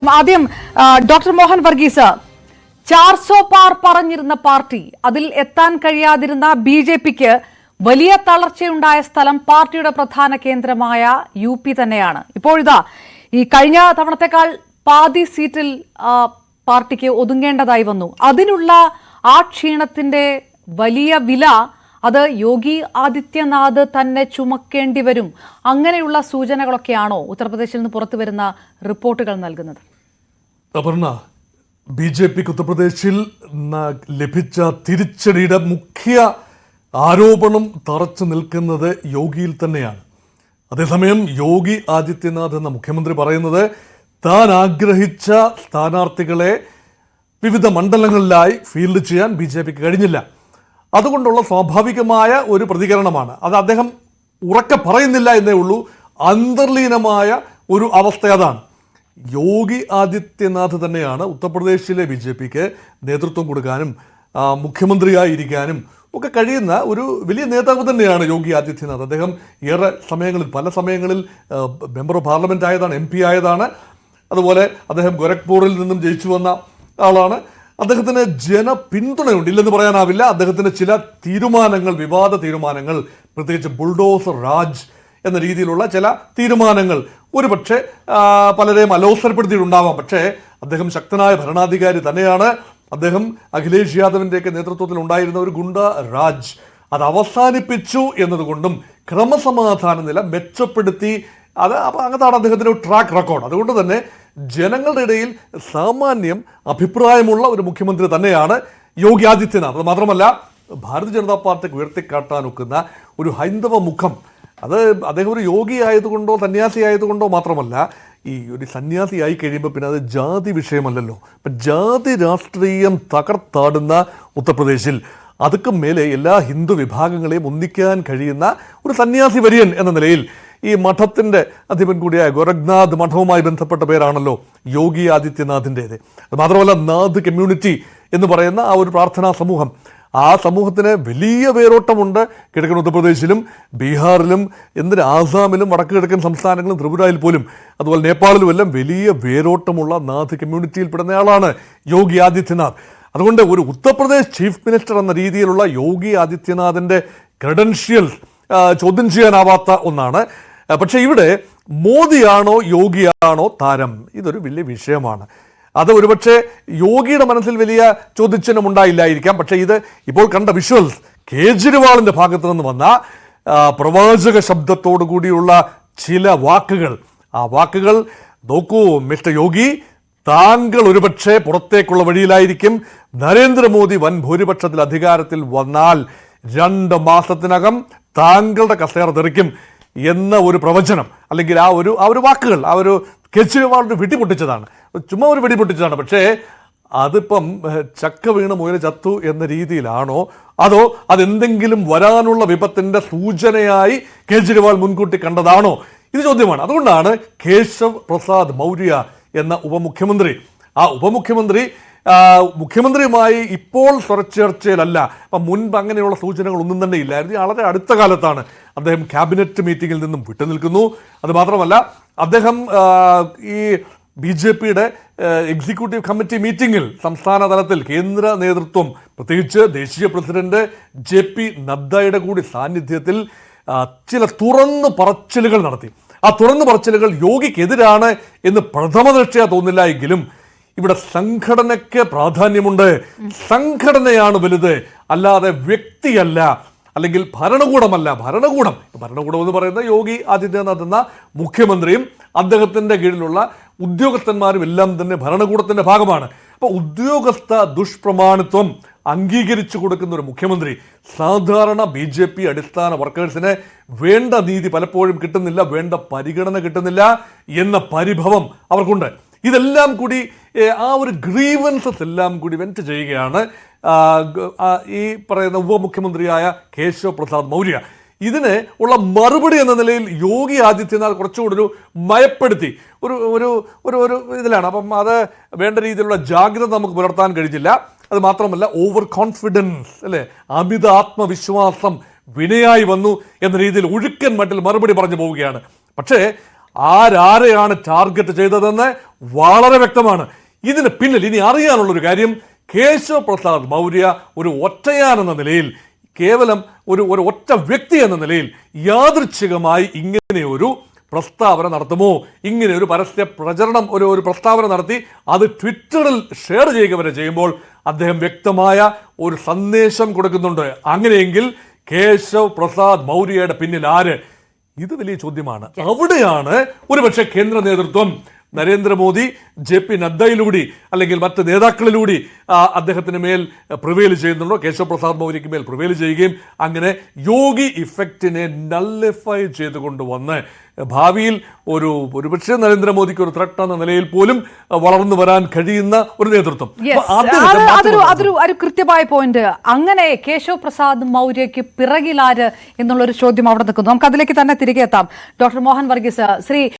ആദ്യം ഡോക്ടർ മോഹൻ വർഗീസ്, 400 പാർ പറഞ്ഞിരുന്ന പാർട്ടി അതിൽ എത്താൻ കഴിയാതിരുന്ന ബി.ജെ.പിക്ക് വലിയ തളർച്ചയുണ്ടായ സ്ഥലം പാർട്ടിയുടെ പ്രധാന കേന്ദ്രമായ UP തന്നെയാണ്. ഇപ്പോഴിതാ ഈ കഴിഞ്ഞ തവണത്തെക്കാൾ പാതി സീറ്റിൽ പാർട്ടിക്ക് ഒതുങ്ങേണ്ടതായി വന്നു. അതിനുള്ള ആ ക്ഷീണത്തിന്റെ വലിയ വില അത് യോഗി ആദിത്യനാഥ് തന്നെ ചുമക്കേണ്ടി വരും. അങ്ങനെയുള്ള സൂചനകളൊക്കെയാണോ ഉത്തർപ്രദേശിൽ നിന്ന് പുറത്തു വരുന്ന റിപ്പോർട്ടുകൾ നൽകുന്നത്? അപർണ, ബി.ജെ.പിക്ക് ഉത്തർപ്രദേശിൽ ലഭിച്ച തിരിച്ചടിയുടെ മുഖ്യ ആരോപണം തറച്ചു നിൽക്കുന്നത് യോഗിയിൽ തന്നെയാണ്. അതേസമയം യോഗി ആദിത്യനാഥ് എന്ന മുഖ്യമന്ത്രി പറയുന്നത് താൻ ആഗ്രഹിച്ച സ്ഥാനാർത്ഥികളെ വിവിധ മണ്ഡലങ്ങളിലായി ഫീൽഡ് ചെയ്യാൻ ബി.ജെ.പിക്ക് കഴിഞ്ഞില്ല. അതുകൊണ്ടുള്ള സ്വാഭാവികമായ ഒരു പ്രതികരണമാണ്. അത് അദ്ദേഹം ഉറക്കെ പറയുന്നില്ല എന്നേ ഉള്ളൂ. അന്തർലീനമായ ഒരു അവസ്ഥ അതാണ്. യോഗി ആദിത്യനാഥ് തന്നെയാണ് ഉത്തർപ്രദേശിലെ ബി.ജെ.പിക്ക് നേതൃത്വം കൊടുക്കാനും മുഖ്യമന്ത്രിയായിരിക്കാനും ഒക്കെ കഴിയുന്ന ഒരു വലിയ നേതാവ് തന്നെയാണ് യോഗി ആദിത്യനാഥ്. അദ്ദേഹം ഏറെ സമയങ്ങളിൽ പല സമയങ്ങളിൽ മെമ്പർ ഓഫ് പാർലമെന്റ് ആയതാണ്, MP ആയതാണ്. അതുപോലെ അദ്ദേഹം ഗോരഖ്പൂരിൽ നിന്നും ജയിച്ചു വന്ന ആളാണ്. അദ്ദേഹത്തിന് ജനപിന്തുണയുണ്ട്, ഇല്ലെന്ന് പറയാനാവില്ല. അദ്ദേഹത്തിന് ചില തീരുമാനങ്ങൾ, വിവാദ തീരുമാനങ്ങൾ, പ്രത്യേകിച്ച് ബുൾഡോസർ രാജ് എന്ന രീതിയിലുള്ള ചില തീരുമാനങ്ങൾ ഒരുപക്ഷെ പലരെയും അലോസരപ്പെടുത്തിയിട്ടുണ്ടാവാം. പക്ഷേ അദ്ദേഹം ശക്തനായ ഭരണാധികാരി തന്നെയാണ്. അദ്ദേഹം അഖിലേഷ് യാദവിൻ്റെയൊക്കെ നേതൃത്വത്തിൽ ഉണ്ടായിരുന്ന ഒരു ഗുണ്ട രാജ് അത് അവസാനിപ്പിച്ചു എന്നതുകൊണ്ടും ക്രമസമാധാന നില മെച്ചപ്പെടുത്തി. അതാണ് അദ്ദേഹത്തിൻ്റെ ഒരു ട്രാക്ക് റെക്കോർഡ്. അതുകൊണ്ട് തന്നെ ജനങ്ങളുടെ ഇടയിൽ സാമാന്യം അഭിപ്രായമുള്ള ഒരു മുഖ്യമന്ത്രി തന്നെയാണ് യോഗി ആദിത്യനാഥ്. അത് മാത്രമല്ല, ഭാരതീയ ജനതാ പാർട്ടിക്ക് ഉയർത്തിക്കാട്ടാനൊക്കുന്ന ഒരു ഹൈന്ദവ മുഖം, അത് അദ്ദേഹം ഒരു യോഗി ആയതുകൊണ്ടോ സന്യാസി ആയതുകൊണ്ടോ മാത്രമല്ല. ഈ ഒരു സന്യാസിയായി കഴിയുമ്പോൾ പിന്നെ അത് ജാതി വിഷയമല്ലല്ലോ. ഇപ്പം ജാതി രാഷ്ട്രീയം തകർത്താടുന്ന ഉത്തർപ്രദേശിൽ അതുക്കും മേലെ എല്ലാ ഹിന്ദു വിഭാഗങ്ങളെയും ഒന്നിക്കാൻ കഴിയുന്ന ഒരു സന്യാസി വര്യൻ എന്ന നിലയിൽ ഈ മഠത്തിൻ്റെ അധിപൻ കൂടിയായ ഗോരഖ്നാഥ് മഠവുമായി ബന്ധപ്പെട്ട പേരാണല്ലോ യോഗി ആദിത്യനാഥിൻ്റേത്. അത് മാത്രമല്ല, നാഥ് കമ്മ്യൂണിറ്റി എന്ന് പറയുന്ന ആ ഒരു പ്രാർത്ഥനാ സമൂഹം, ആ സമൂഹത്തിന് വലിയ വേരോട്ടമുണ്ട് കിഴക്കൻ ഉത്തർപ്രദേശിലും ബീഹാറിലും, ആസാമിലും, വടക്ക് കിഴക്കൻ സംസ്ഥാനങ്ങളും, ത്രിപുരയിൽ പോലും, അതുപോലെ നേപ്പാളിലും എല്ലാം വലിയ വേരോട്ടമുള്ള നാഥ് കമ്മ്യൂണിറ്റിയിൽപ്പെടുന്നയാളാണ് യോഗി ആദിത്യനാഥ്. അതുകൊണ്ട് ഒരു ഉത്തർപ്രദേശ് ചീഫ് മിനിസ്റ്റർ എന്ന രീതിയിലുള്ള യോഗി ആദിത്യനാഥിൻ്റെ ക്രെഡൻഷ്യൽസ് ചോദ്യം ചെയ്യാനാവാത്ത ഒന്നാണ്. പക്ഷേ ഇവിടെ മോദിയാണോ യോഗിയാണോ താരം, ഇതൊരു വലിയ വിഷയമാണ്. അത് ഒരുപക്ഷെ യോഗിയുടെ മനസ്സിൽ വലിയ ചോദ്യചിഹ്നം ഉണ്ടായില്ലായിരിക്കാം. പക്ഷേ ഇത് ഇപ്പോൾ കണ്ട വിഷ്വൽസ്, കേജ്രിവാളിൻ്റെ ഭാഗത്തു നിന്ന് വന്ന പ്രവാചക ശബ്ദത്തോടു കൂടിയുള്ള ചില വാക്കുകൾ, ആ വാക്കുകൾ നോക്കൂ മിസ്റ്റർ യോഗി, താങ്കൾ ഒരുപക്ഷെ പുറത്തേക്കുള്ള വഴിയിലായിരിക്കും. നരേന്ദ്രമോദി വൻ ഭൂരിപക്ഷത്തിൽ അധികാരത്തിൽ വന്നാൽ 2 മാസത്തിനകം താങ്കളുടെ കസേര തെറിക്കും എന്ന ഒരു പ്രവചനം, അല്ലെങ്കിൽ ആ ഒരു വാക്കുകൾ, ആ ഒരു കേജ്രിവാളിന് വെടിപൊട്ടിച്ചതാണ്. ചുമ്മാ ഒരു വെടിപൊട്ടിച്ചതാണ്. പക്ഷേ അതിപ്പം ചക്ക വീണ് മുയൽ ചത്തു എന്ന രീതിയിലാണോ, അതോ അതെന്തെങ്കിലും വരാനുള്ള വിപത്തിൻ്റെ സൂചനയായി കേജ്രിവാൾ മുൻകൂട്ടി കണ്ടതാണോ, ഇത് ചോദ്യമാണ്. അതുകൊണ്ടാണ് കേശവ് പ്രസാദ് മൗര്യ എന്ന ഉപമുഖ്യമന്ത്രി, ആ ഉപമുഖ്യമന്ത്രി മുഖ്യമന്ത്രിയുമായി ഇപ്പോൾ സ്വരച്ചേർച്ചയിലല്ല. അപ്പം മുൻപ് അങ്ങനെയുള്ള സൂചനകൾ ഒന്നും തന്നെ ഇല്ലായിരുന്നു. വളരെ അടുത്ത കാലത്താണ് അദ്ദേഹം ക്യാബിനറ്റ് മീറ്റിങ്ങിൽ നിന്നും വിട്ടുനിൽക്കുന്നു. അത് മാത്രമല്ല, അദ്ദേഹം ഈ ബി.ജെ.പിയുടെ എക്സിക്യൂട്ടീവ് കമ്മിറ്റി മീറ്റിങ്ങിൽ സംസ്ഥാന തലത്തിൽ കേന്ദ്ര നേതൃത്വം, പ്രത്യേകിച്ച് ദേശീയ പ്രസിഡന്റ് JP നദ്ദയുടെ കൂടി സാന്നിധ്യത്തിൽ ചില തുറന്നു പറച്ചിലുകൾ നടത്തി. ആ തുറന്നു പറച്ചിലുകൾ യോഗിക്കെതിരാണ് എന്ന് പ്രഥമ ദൃഷ്ട്യാ തോന്നില്ല എങ്കിലും ഇവിടെ സംഘടനയ്ക്ക് പ്രാധാന്യമുണ്ട്. സംഘടനയാണ് വലുത്, അല്ലാതെ വ്യക്തിയല്ല, അല്ലെങ്കിൽ ഭരണകൂടമല്ല. ഭരണകൂടം എന്ന് പറയുന്ന യോഗി ആദിത്യനാഥ് എന്ന മുഖ്യമന്ത്രിയും അദ്ദേഹത്തിൻ്റെ കീഴിലുള്ള ഉദ്യോഗസ്ഥന്മാരും എല്ലാം തന്നെ ഭരണകൂടത്തിൻ്റെ ഭാഗമാണ്. അപ്പോൾ ഉദ്യോഗസ്ഥ ദുഷ്പ്രമാണിത്വം അംഗീകരിച്ചു കൊടുക്കുന്ന ഒരു മുഖ്യമന്ത്രി സാധാരണ ബി.ജെ.പി അടിസ്ഥാന വർക്കേഴ്സിന് വേണ്ട നീതി പലപ്പോഴും കിട്ടുന്നില്ല, വേണ്ട പരിഗണന കിട്ടുന്നില്ല എന്ന പരിഭവം അവർക്കുണ്ട്. ഇതെല്ലാം കൂടി ആ ഒരു ഗ്രീവൻസസ് എല്ലാം കൂടി വെന്റ് ചെയ്യുകയാണ് ഈ പറയുന്ന ഉപമുഖ്യമന്ത്രിയായ കേശവ് പ്രസാദ് മൗര്യ. ഇതിന് ഉള്ള മറുപടി എന്ന നിലയിൽ യോഗി ആദിത്യനാഥ് കുറച്ചുകൂടി ഒരു മയപ്പെടുത്തി ഒരു ഒരു ഒരു ഇതിലാണ്. അപ്പം അത് വേണ്ട രീതിയിലുള്ള ജാഗ്രത നമുക്ക് പുലർത്താൻ കഴിഞ്ഞില്ല. അത് മാത്രമല്ല, ഓവർ കോൺഫിഡൻസ്, അല്ലേ, അമിത ആത്മവിശ്വാസം വിനയായി വന്നു എന്ന രീതിയിൽ ഒഴുക്കൻ മട്ടിൽ മറുപടി പറഞ്ഞു പോവുകയാണ്. പക്ഷേ ആരാരെയാണ് ടാർഗറ്റ് ചെയ്തതെന്ന് വളരെ വ്യക്തമാണ്. ഇതിന് പിന്നിൽ ഇനി അറിയാനുള്ളൊരു കാര്യം, കേശവ് പ്രസാദ് മൗര്യ ഒരു ഒറ്റയാൻ എന്ന നിലയിൽ, കേവലം ഒരു ഒറ്റ വ്യക്തി എന്ന നിലയിൽ യാദൃച്ഛികമായി ഇങ്ങനെ ഒരു പ്രസ്താവന നടത്തുമോ, ഇങ്ങനെ ഒരു പരസ്യ പ്രചരണം ഒരു പ്രസ്താവന നടത്തി അത് ട്വിറ്ററിൽ ഷെയർ ചെയ്യുക വരെ ചെയ്യുമ്പോൾ അദ്ദേഹം വ്യക്തമായ ഒരു സന്ദേശം കൊടുക്കുന്നുണ്ട്. അങ്ങനെയെങ്കിൽ കേശവ് പ്രസാദ് മൗര്യയുടെ പിന്നിൽ ആര്? ഇത് വലിയ ചോദ്യമാണ്. അവിടെയാണ് ഒരുപക്ഷെ കേന്ദ്ര നേതൃത്വം നരേന്ദ്രമോദി JP നദ്ദയിലൂടെ അല്ലെങ്കിൽ മറ്റ് നേതാക്കളിലൂടെ അദ്ദേഹത്തിന് മേൽ പ്രിവെയിൽ ചെയ്യുന്നുണ്ടോ, കേശവ് പ്രസാദ് മൗര്യയ്ക്ക് മേൽ പ്രിവെയിൽ ചെയ്യുകയും അങ്ങനെ യോഗി ഇഫക്റ്റിനെ നള്ളിഫൈ ചെയ്തുകൊണ്ടുവന്ന് ഭാവിയിൽ ഒരുപക്ഷെ നരേന്ദ്രമോദിക്ക് ഒരു ത്രെട്ട് എന്ന നിലയിൽ പോലും വളർന്നു വരാൻ കഴിയുന്ന ഒരു നേതൃത്വം. അതൊരു കൃത്യമായ പോയിന്റ്. അങ്ങനെ കേശവ് പ്രസാദ് മൗര്യയ്ക്ക് പിറകിലാര് എന്നുള്ളൊരു ചോദ്യം അവിടെ നിൽക്കുന്നു. നമുക്ക് അതിലേക്ക് തന്നെ തിരികെ എത്താം. ഡോക്ടർ മോഹൻ വർഗീസ്, ശ്രീ